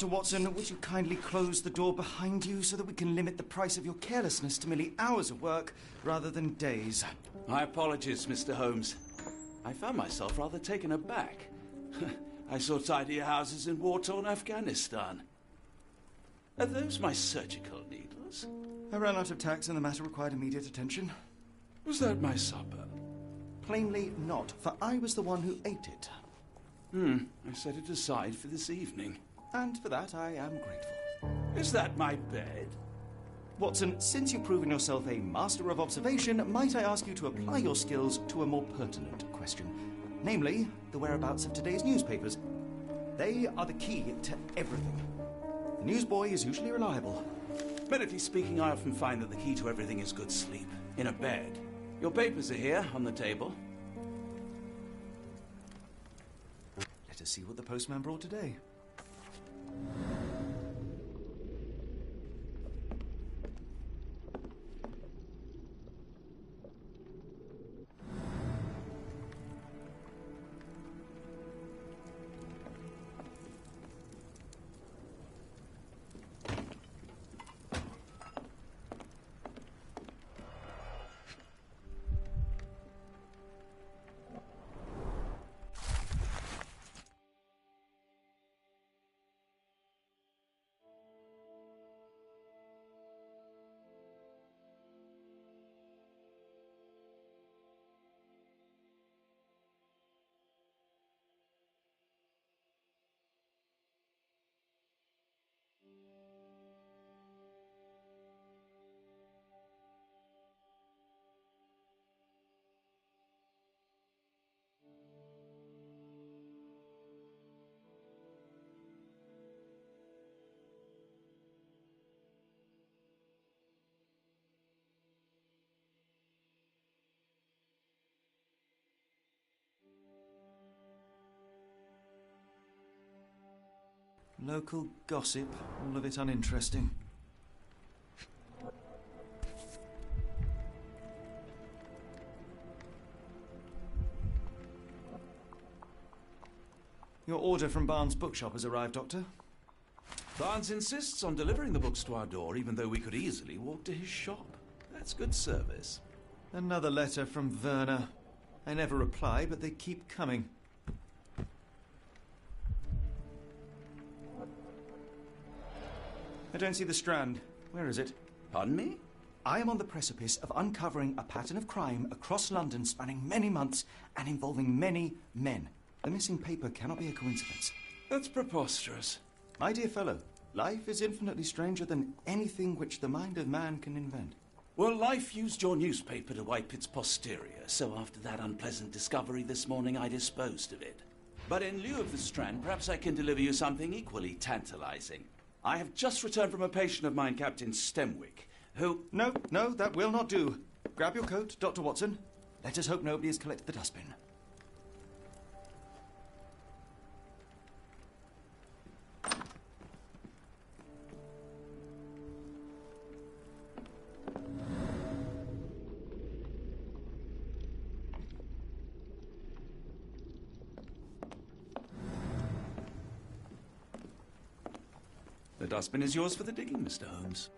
Dr. Watson, would you kindly close the door behind you so that we can limit the price of your carelessness to merely hours of work rather than days? My apologies, Mr. Holmes. I found myself rather taken aback. I saw tidier houses in war-torn Afghanistan. Are those my surgical needles? I ran out of tacks and the matter required immediate attention. Was that my supper? Plainly not, for I was the one who ate it. I set it aside for this evening. And for that I am grateful. Is that my bed? Watson, since you've proven yourself a master of observation, might I ask you to apply your skills to a more pertinent question? Namely, the whereabouts of today's newspapers. They are the key to everything. The newsboy is usually reliable. Medically speaking, I often find that the key to everything is good sleep. In a bed. Your papers are here, on the table. Let us see what the postman brought today. Local gossip, all of it uninteresting. Your order from Barnes' bookshop has arrived, Doctor. Barnes insists on delivering the books to our door, even though we could easily walk to his shop. That's good service. Another letter from Werner. I never reply, but they keep coming. I don't see the Strand. Where is it? Pardon me? I am on the precipice of uncovering a pattern of crime across London spanning many months and involving many men. The missing paper cannot be a coincidence. That's preposterous. My dear fellow, life is infinitely stranger than anything which the mind of man can invent. Well, life used your newspaper to wipe its posterior, so after that unpleasant discovery this morning, I disposed of it. But in lieu of the Strand, perhaps I can deliver you something equally tantalizing. I have just returned from a patient of mine, Captain Stemwick, who... No, that will not do. Grab your coat, Dr. Watson. Let us hope nobody has collected the dustbin. The dustbin is yours for the digging, Mr. Holmes.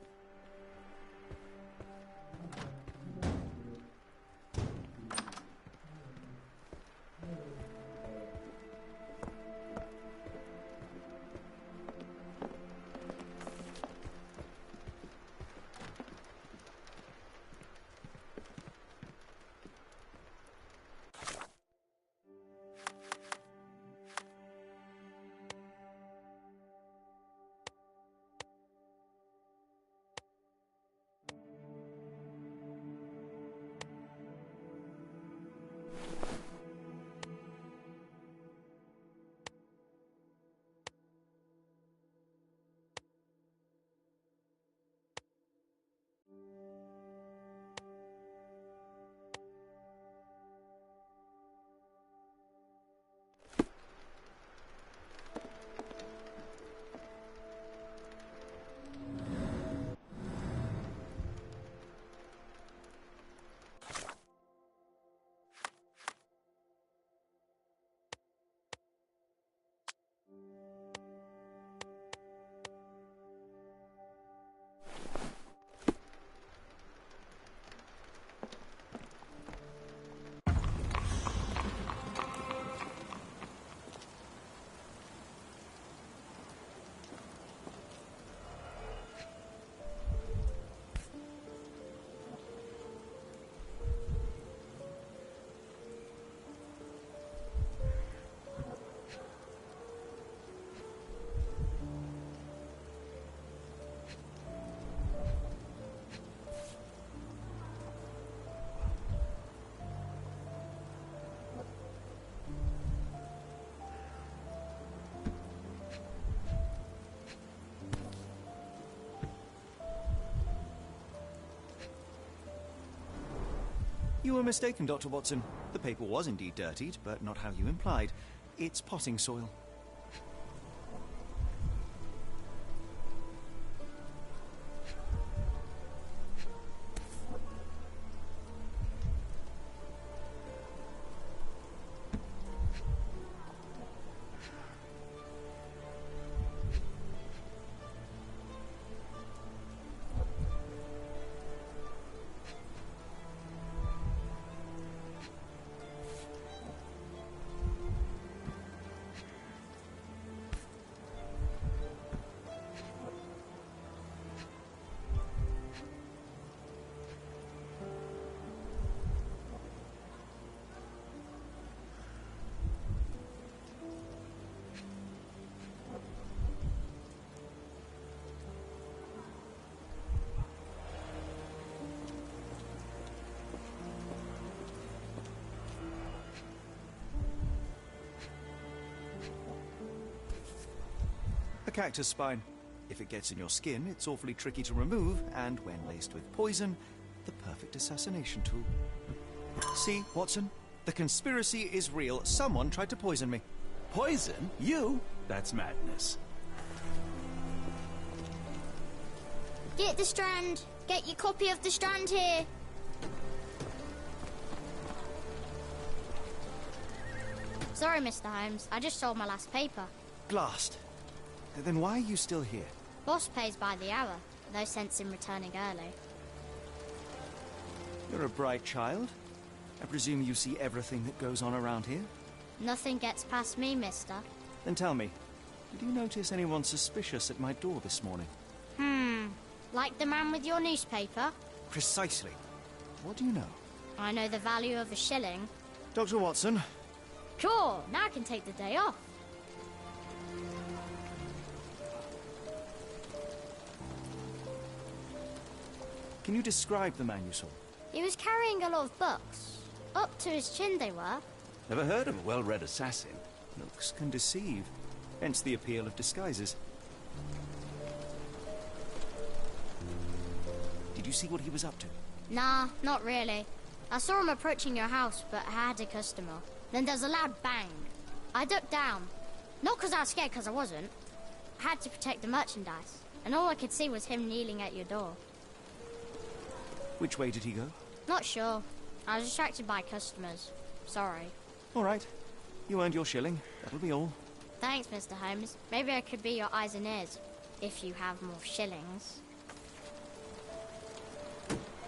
You were mistaken, Dr. Watson. The paper was indeed dirtied, but not how you implied. It's potting soil. A cactus spine. If it gets in your skin, it's awfully tricky to remove, and when laced with poison, the perfect assassination tool. See, Watson? The conspiracy is real. Someone tried to poison me. Poison? You? That's madness. Get the Strand! Get your copy of the Strand here! Sorry, Mr. Holmes. I just sold my last paper. Blast. Then why are you still here? Boss pays by the hour. No sense in returning early. You're a bright child. I presume you see everything that goes on around here? Nothing gets past me, mister. Then tell me, did you notice anyone suspicious at my door this morning? Like the man with your newspaper? Precisely. What do you know? I know the value of a shilling. Dr. Watson? Sure, now I can take the day off. Can you describe the man you saw? He was carrying a lot of books. Up to his chin they were. Never heard of a well-read assassin. Looks can deceive. Hence the appeal of disguises. Did you see what he was up to? Nah, not really. I saw him approaching your house, but I had a customer. Then there's a loud bang. I ducked down. Not because I was scared, because I wasn't. I had to protect the merchandise. And all I could see was him kneeling at your door. Which way did he go? Not sure. I was distracted by customers. Sorry. All right. You earned your shilling. That'll be all. Thanks, Mr. Holmes. Maybe I could be your eyes and ears, if you have more shillings.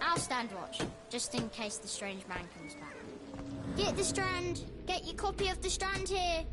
I'll stand watch, just in case the strange man comes back. Get the Strand! Get your copy of the Strand here!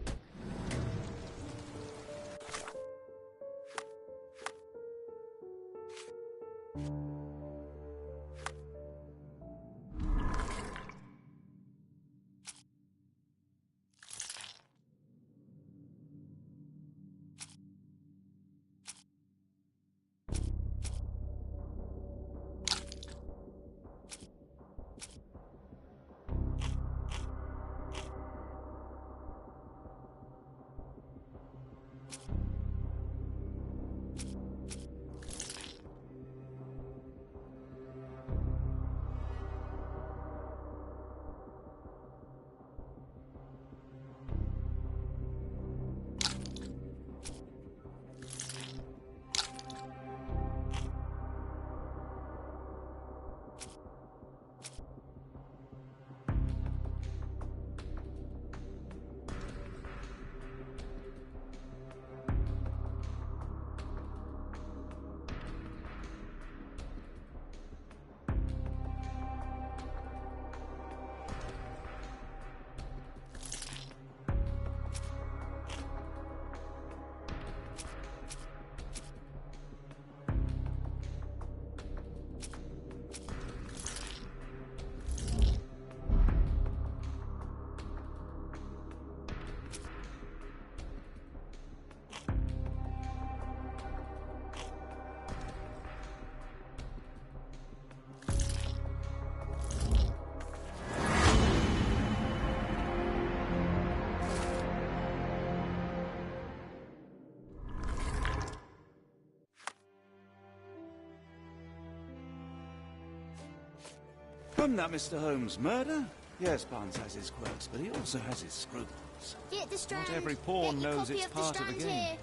that, Mr. Holmes? Murder? Yes, Barnes has his quirks, but he also has his scruples. Get the Strand. Not every pawn Get your knows copy it's of part the of the Strand game. here.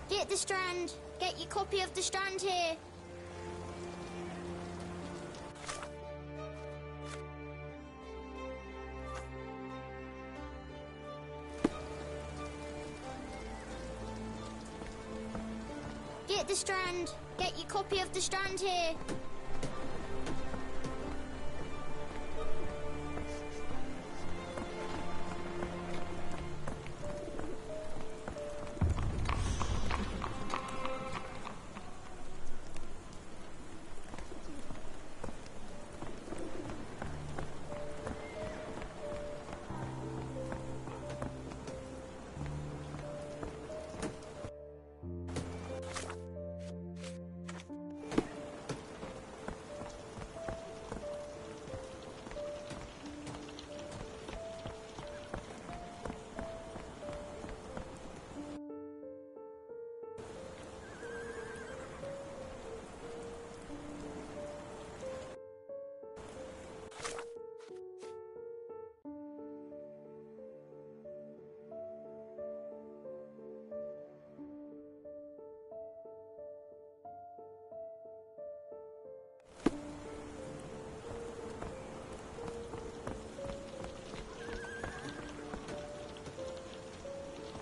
Get the Strand. Get your copy of the Strand here. Get the Strand. Get your copy of the Strand here.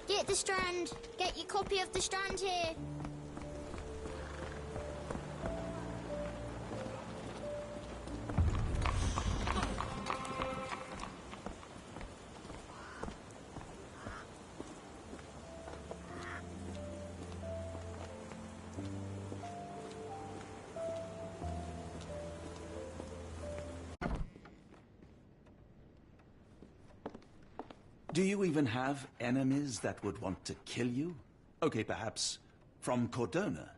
Get the Strand. Get your copy of the Strand here. Do you even have enemies that would want to kill you? Okay, perhaps from Cordona.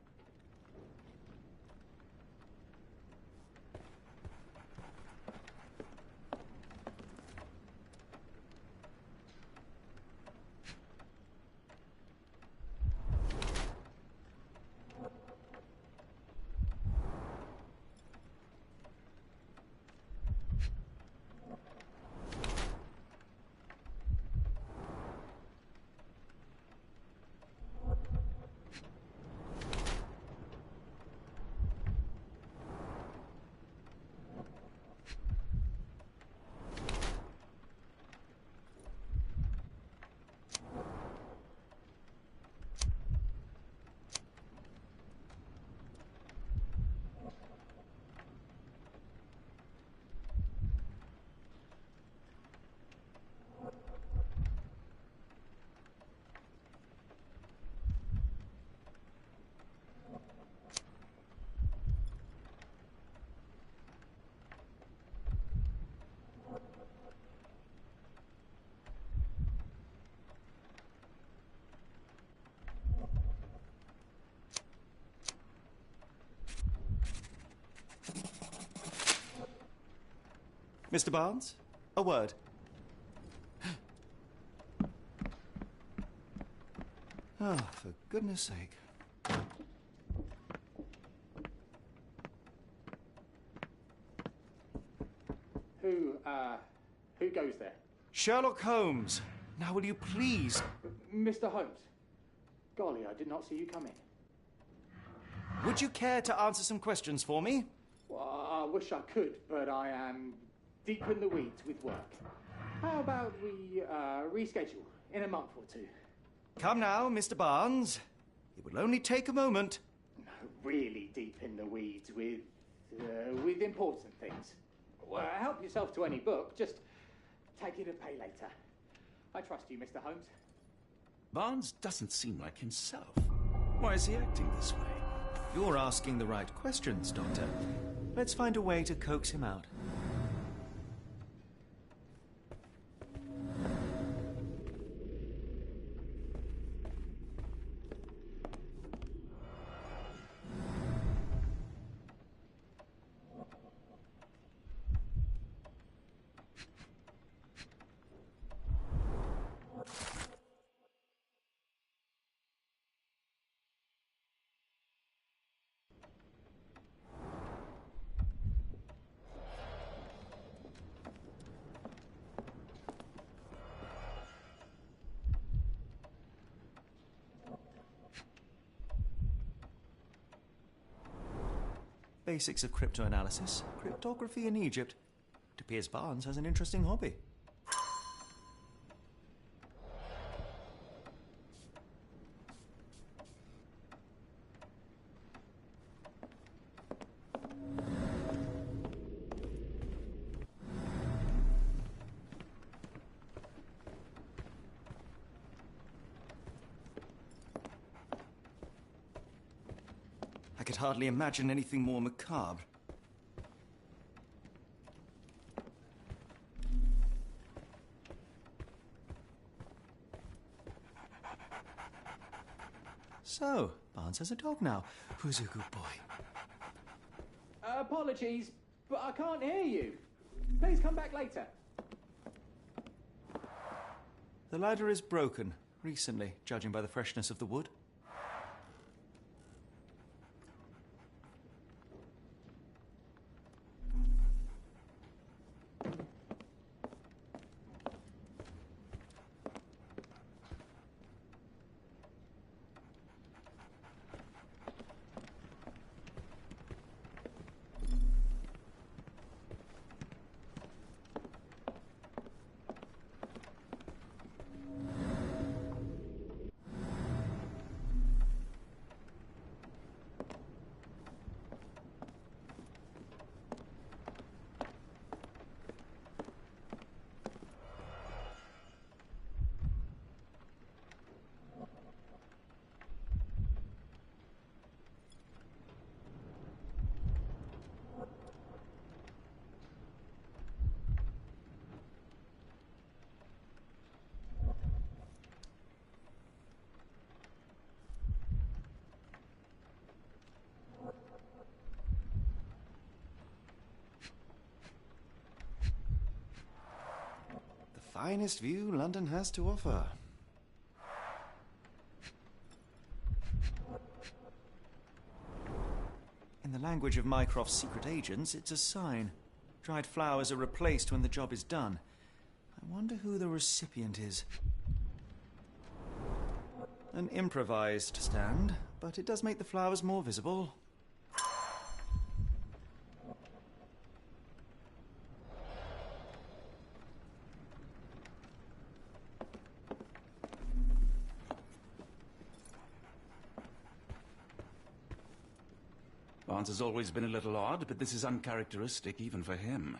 Mr. Barnes, a word. Oh, for goodness sake. Who goes there? Sherlock Holmes. Now, will you please... Mr. Holmes. Golly, I did not see you coming. Would you care to answer some questions for me? Well, I wish I could, but I am deep in the weeds with work. How about we reschedule in a month or two? Come now, Mr. Barnes. It will only take a moment. Really deep in the weeds with important things. Well, help yourself to any book. Just take it and pay later. I trust you, Mr. Holmes. Barnes doesn't seem like himself. Why is he acting this way? You're asking the right questions, Doctor. Let's find a way to coax him out. Basics of cryptoanalysis, cryptography in Egypt. It appears Barnes has an interesting hobby. I could hardly imagine anything more macabre. So, Barnes has a dog now. Who's a good boy? Apologies, but I can't hear you. Please come back later. The ladder is broken, recently, judging by the freshness of the wood. Finest view London has to offer. In the language of Mycroft's secret agents, it's a sign. Dried flowers are replaced when the job is done. I wonder who the recipient is. An improvised stand, but it does make the flowers more visible. Barnes has always been a little odd, but this is uncharacteristic even for him.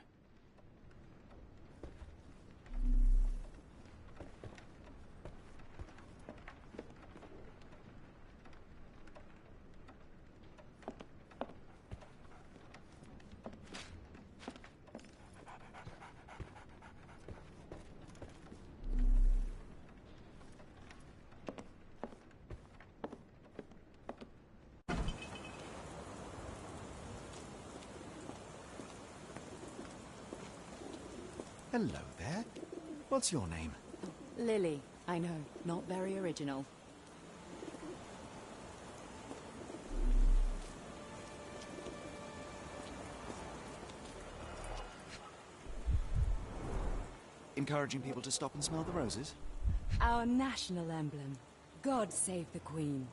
Hello there. What's your name? Lily. I know, not very original. Encouraging people to stop and smell the roses? Our national emblem. God save the Queen.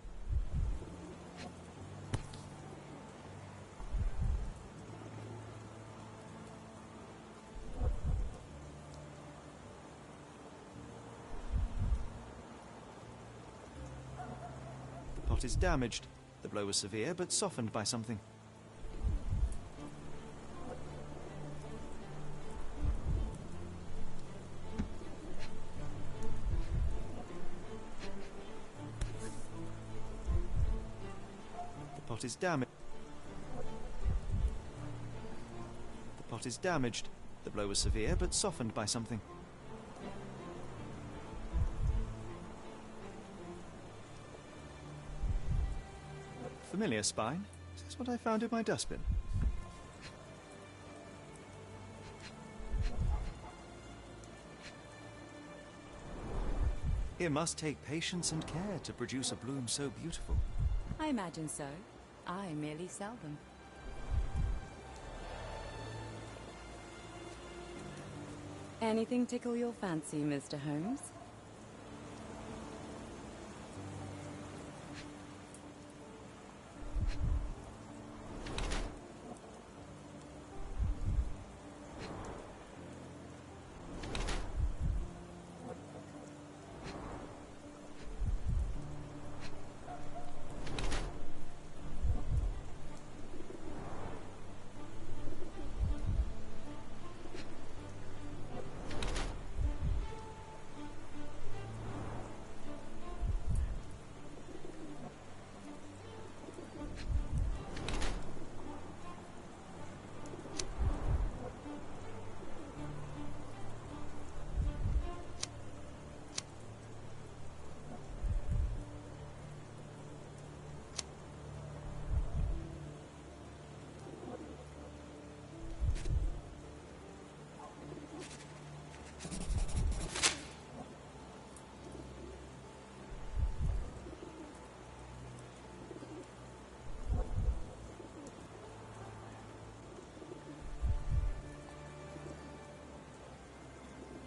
The pot is damaged. The blow was severe, but softened by something. The pot is damaged. The pot is damaged. The blow was severe, but softened by something. Familiar spine? Is this what I found in my dustbin? It must take patience and care to produce a bloom so beautiful. I imagine so. I merely sell them. Anything tickle your fancy, Mr. Holmes?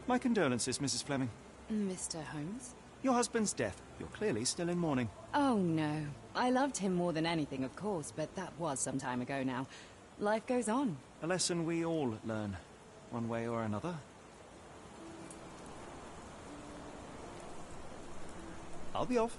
My condolences, Mrs. Fleming. Mr. Holmes? Your husband's death. You're clearly still in mourning. Oh, no. I loved him more than anything, of course, but that was some time ago now. Life goes on. A lesson we all learn, one way or another. I'll be off.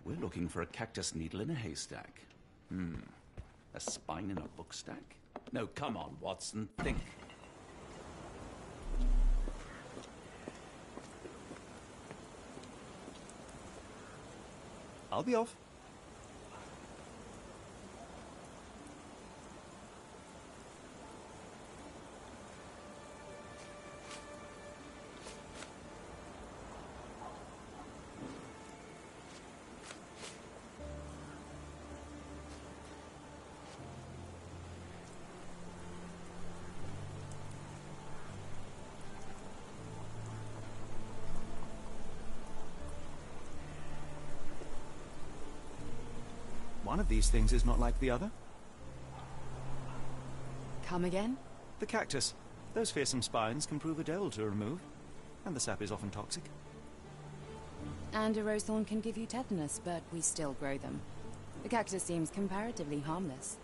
We're looking for a cactus needle in a haystack. A spine in a book stack? No, come on, Watson, think. I'll be off. One of these things is not like the other. Come again? The cactus. Those fearsome spines can prove a devil to remove, and the sap is often toxic. And a rose thorn can give you tetanus, but we still grow them. The cactus seems comparatively harmless,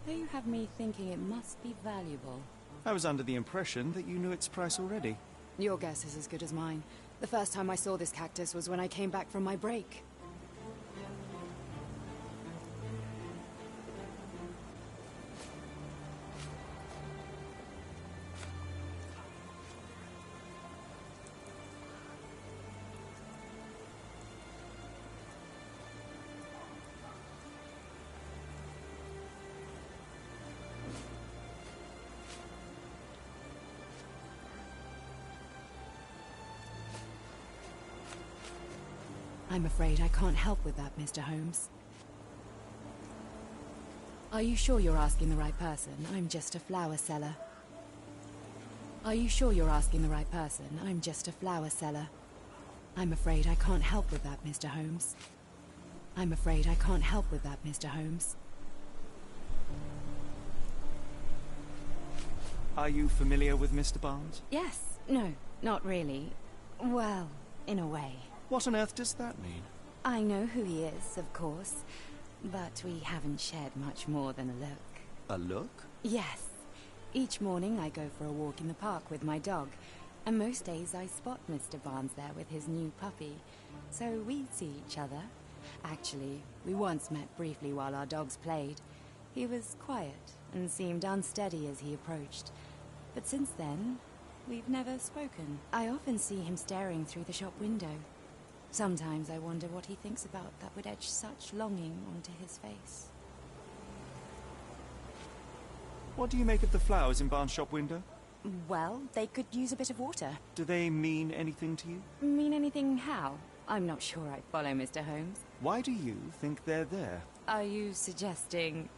though you have me thinking it must be valuable. I was under the impression that you knew its price already. Your guess is as good as mine. The first time I saw this cactus was when I came back from my break. I'm afraid I can't help with that, Mr. Holmes. Are you sure you're asking the right person? I'm just a flower seller. Are you sure you're asking the right person? I'm just a flower seller. I'm afraid I can't help with that, Mr. Holmes. I'm afraid I can't help with that, Mr. Holmes. Are you familiar with Mr. Barnes? Yes. No, not really. Well, in a way. What on earth does that mean? I know who he is, of course, but we haven't shared much more than a look. A look? Yes. Each morning I go for a walk in the park with my dog, and most days I spot Mr. Barnes there with his new puppy, so we see each other. Actually, we once met briefly while our dogs played. He was quiet and seemed unsteady as he approached, but since then, we've never spoken. I often see him staring through the shop window. Sometimes I wonder what he thinks about that would etch such longing onto his face. What do you make of the flowers in Barnes' shop window? Well, they could use a bit of water. Do they mean anything to you? Mean anything how? I'm not sure I follow, Mr. Holmes. Why do you think they're there? Are you suggesting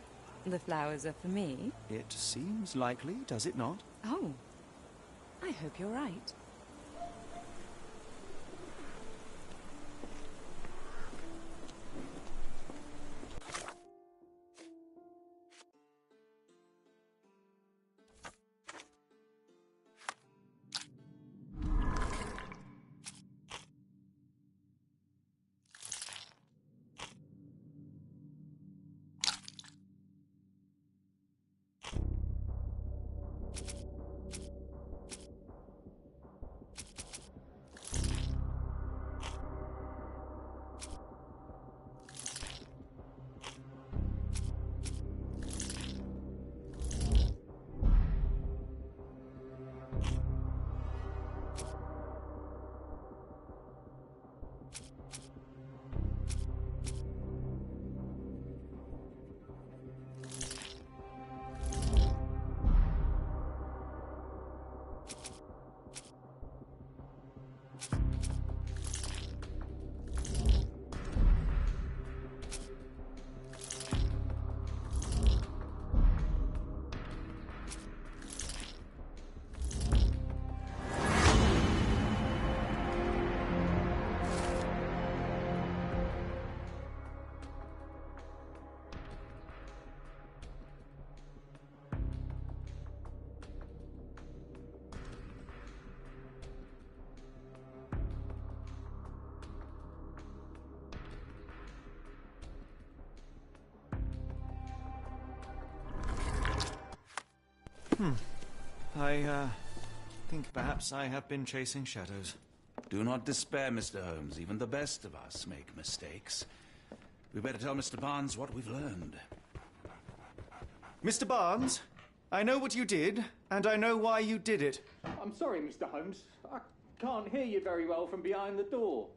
the flowers are for me? It seems likely, does it not? Oh, I hope you're right. I think perhaps I have been chasing shadows. Do not despair, Mr. Holmes. Even the best of us make mistakes. We better tell Mr. Barnes what we've learned. Mr. Barnes, I know what you did, and I know why you did it. I'm sorry, Mr. Holmes. I can't hear you very well from behind the door.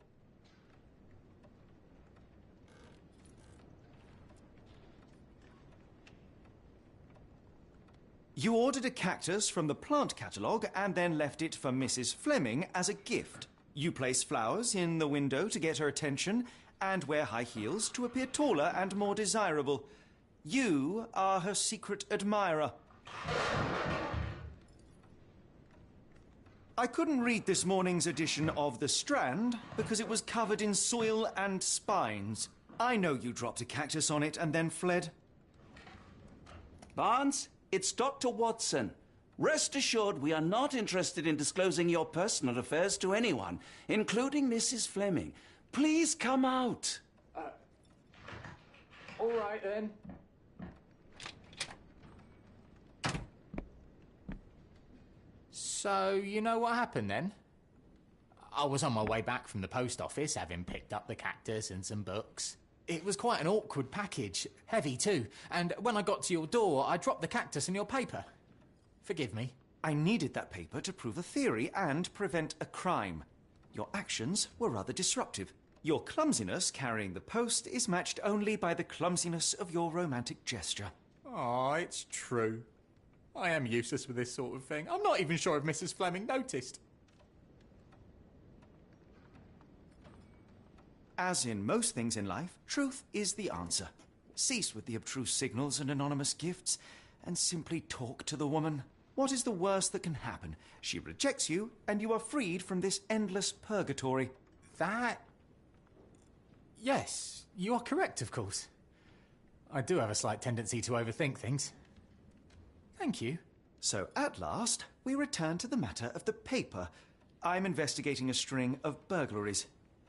You ordered a cactus from the plant catalogue and then left it for Mrs. Fleming as a gift. You place flowers in the window to get her attention and wear high heels to appear taller and more desirable. You are her secret admirer. I couldn't read this morning's edition of The Strand because it was covered in soil and spines. I know you dropped a cactus on it and then fled. Barnes, it's Dr. Watson. Rest assured we are not interested in disclosing your personal affairs to anyone, including Mrs. Fleming. Please come out. All right, then. So, you know what happened then? I was on my way back from the post office, having picked up the cactus and some books. It was quite an awkward package, heavy too, and when I got to your door, I dropped the cactus in your paper. Forgive me. I needed that paper to prove a theory and prevent a crime. Your actions were rather disruptive. Your clumsiness carrying the post is matched only by the clumsiness of your romantic gesture. Oh, it's true. I am useless with this sort of thing. I'm not even sure if Mrs. Fleming noticed. As in most things in life, truth is the answer. Cease with the abstruse signals and anonymous gifts, and simply talk to the woman. What is the worst that can happen? She rejects you, and you are freed from this endless purgatory. That... Yes, you are correct, of course. I do have a slight tendency to overthink things. Thank you. So, at last, we return to the matter of the paper. I'm investigating a string of burglaries.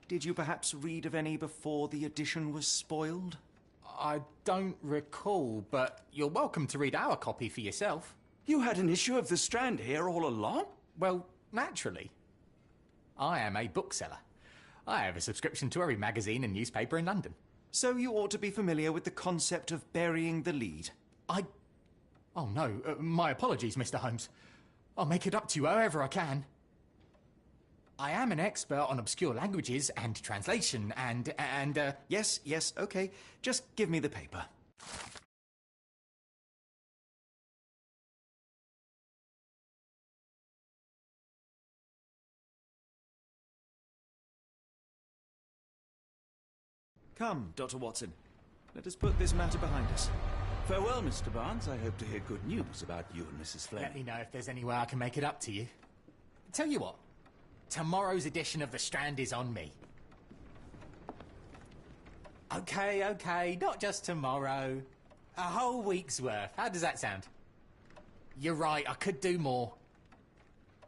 Did you perhaps read of any before the edition was spoiled? I don't recall, but you're welcome to read our copy for yourself. You had an issue of The Strand here all along? Well, naturally. I am a bookseller. I have a subscription to every magazine and newspaper in London. So you ought to be familiar with the concept of burying the lead. Oh no, my apologies, Mr. Holmes. I'll make it up to you however I can. I am an expert on obscure languages and translation and Yes, okay. Just give me the paper. Come, Dr. Watson. Let us put this matter behind us. Farewell, Mr. Barnes. I hope to hear good news about you and Mrs. Fleming. Let me know if there's any way I can make it up to you. Tell you what, tomorrow's edition of The Strand is on me. Okay, not just tomorrow. A whole week's worth. How does that sound? You're right, I could do more.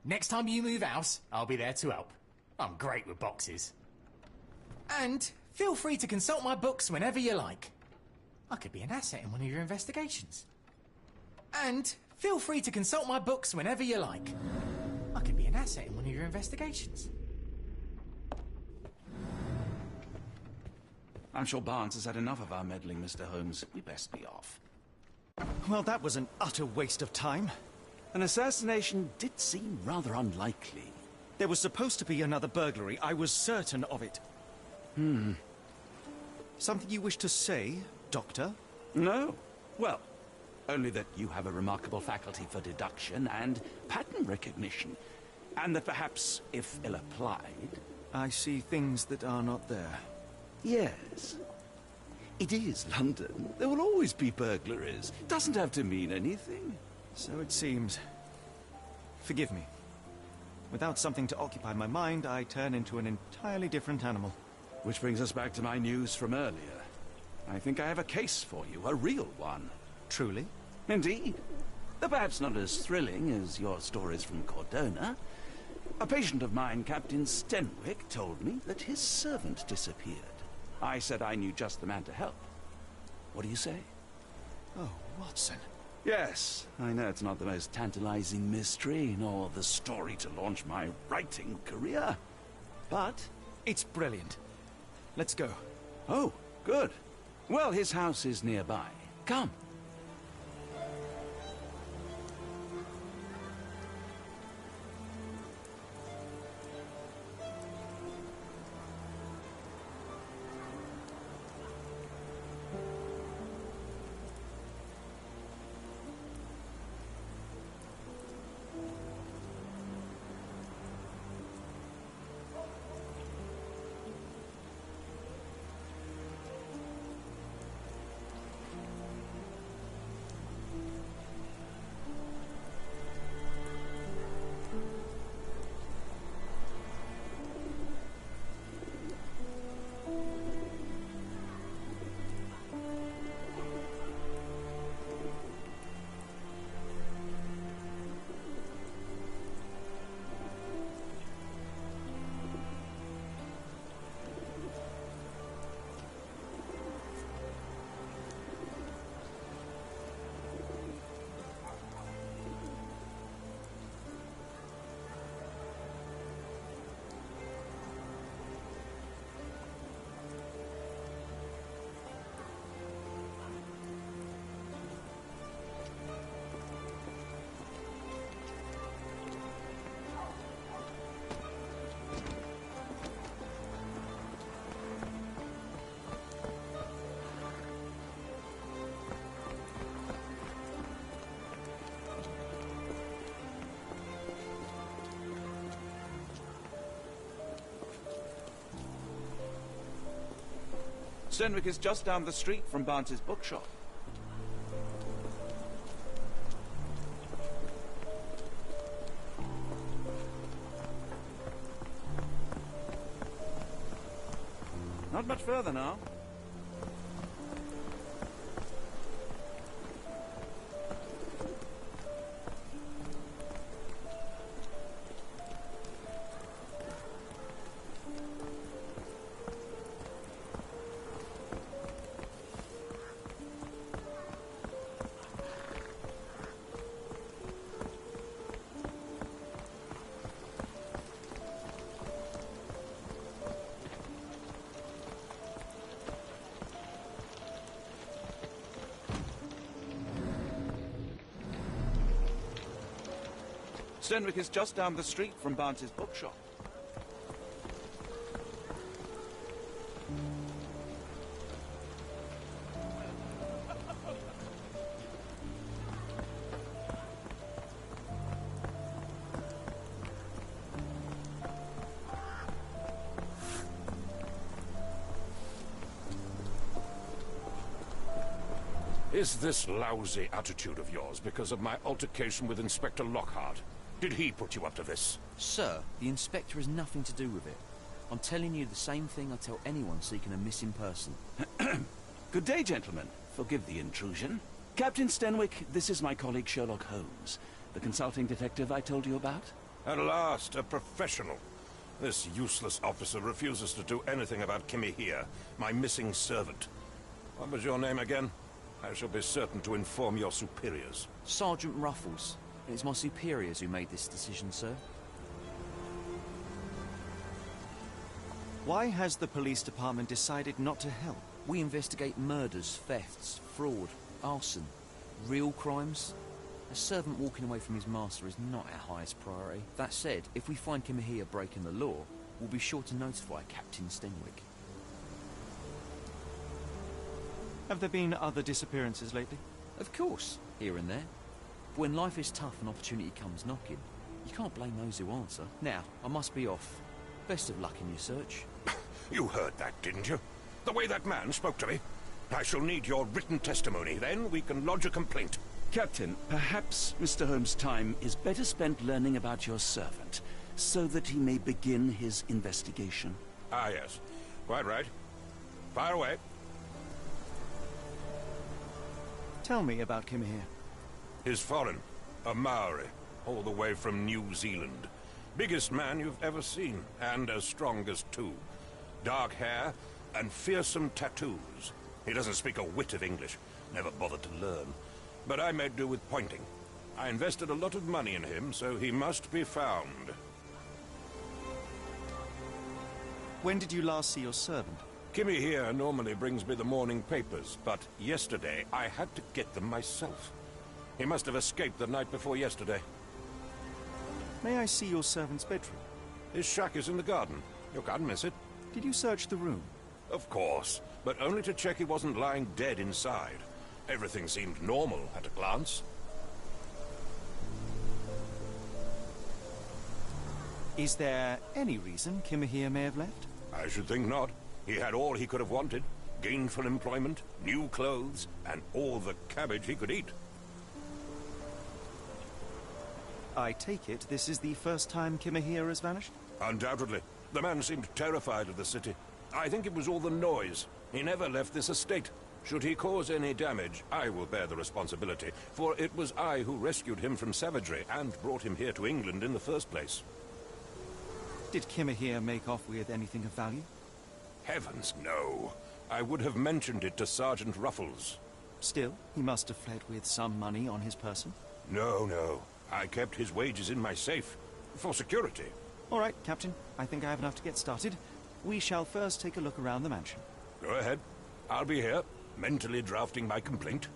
Next time you move house, I'll be there to help. I'm great with boxes. And feel free to consult my books whenever you like. I could be an asset in one of your investigations. And feel free to consult my books whenever you like. I could be an asset in one of your investigations. I'm sure Barnes has had enough of our meddling, Mr. Holmes. We best be off. Well, that was an utter waste of time. An assassination did seem rather unlikely. There was supposed to be another burglary. I was certain of it. Something you wish to say, Doctor? No. Well, only that you have a remarkable faculty for deduction and pattern recognition. And that perhaps, if ill-applied... I see things that are not there. Yes. It is London. There will always be burglaries. Doesn't have to mean anything. So it seems. Forgive me. Without something to occupy my mind, I turn into an entirely different animal. Which brings us back to my news from earlier. I think I have a case for you, a real one. Truly? Indeed. Though perhaps not as thrilling as your stories from Cordona. A patient of mine, Captain Stenwick, told me that his servant disappeared. I said I knew just the man to help. What do you say? Oh, Watson. Yes, I know it's not the most tantalizing mystery, nor the story to launch my writing career. But... It's brilliant. Let's go. Oh, good. Well, his house is nearby. Come. Stenwick is just down the street from Barnes's bookshop. Not much further now. Stenwick is just down the street from Barnes's bookshop. Is this lousy attitude of yours because of my altercation with Inspector Lockhart? Did he put you up to this? Sir, the inspector has nothing to do with it. I'm telling you the same thing I tell anyone seeking a missing person. Good day, gentlemen. Forgive the intrusion. Captain Stenwick, this is my colleague Sherlock Holmes, the consulting detective I told you about. At last, a professional. This useless officer refuses to do anything about Kimmy here, my missing servant. What was your name again? I shall be certain to inform your superiors. Sergeant Ruffles. It's my superiors who made this decision, sir. Why has the police department decided not to help? We investigate murders, thefts, fraud, arson, real crimes. A servant walking away from his master is not our highest priority. That said, if we find Kimahia breaking the law, we'll be sure to notify Captain Stenwick. Have there been other disappearances lately? Of course, here and there. But when life is tough and opportunity comes knocking, you can't blame those who answer. Now, I must be off. Best of luck in your search. You heard that, didn't you? The way that man spoke to me. I shall need your written testimony, then we can lodge a complaint. Captain, perhaps Mr. Holmes' time is better spent learning about your servant, so that he may begin his investigation. Ah, yes. Quite right. Fire away. Tell me about Kimahia. He's foreign. A Maori. All the way from New Zealand. Biggest man you've ever seen, and as strong as two. Dark hair and fearsome tattoos. He doesn't speak a whit of English. Never bothered to learn. but I made do with pointing. I invested a lot of money in him, so he must be found. When did you last see your servant? Kimmy here normally brings me the morning papers, but yesterday I had to get them myself. He must have escaped the night before yesterday. May I see your servant's bedroom? His shack is in the garden. You can't miss it. Did you search the room? Of course, but only to check he wasn't lying dead inside. Everything seemed normal at a glance. Is there any reason Kimahir may have left? I should think not. He had all he could have wanted. Gainful employment, new clothes, and all the cabbage he could eat. I take it this is the first time Kimahir has vanished? Undoubtedly. The man seemed terrified of the city. I think it was all the noise. He never left this estate. Should he cause any damage, I will bear the responsibility, for it was I who rescued him from savagery and brought him here to England in the first place. Did Kimahir make off with anything of value? Heavens, no. I would have mentioned it to Sergeant Ruffles. Still, he must have fled with some money on his person? No. I kept his wages in my safe. For security. All right, Captain. I think I have enough to get started. We shall first take a look around the mansion. Go ahead. I'll be here, mentally drafting my complaint.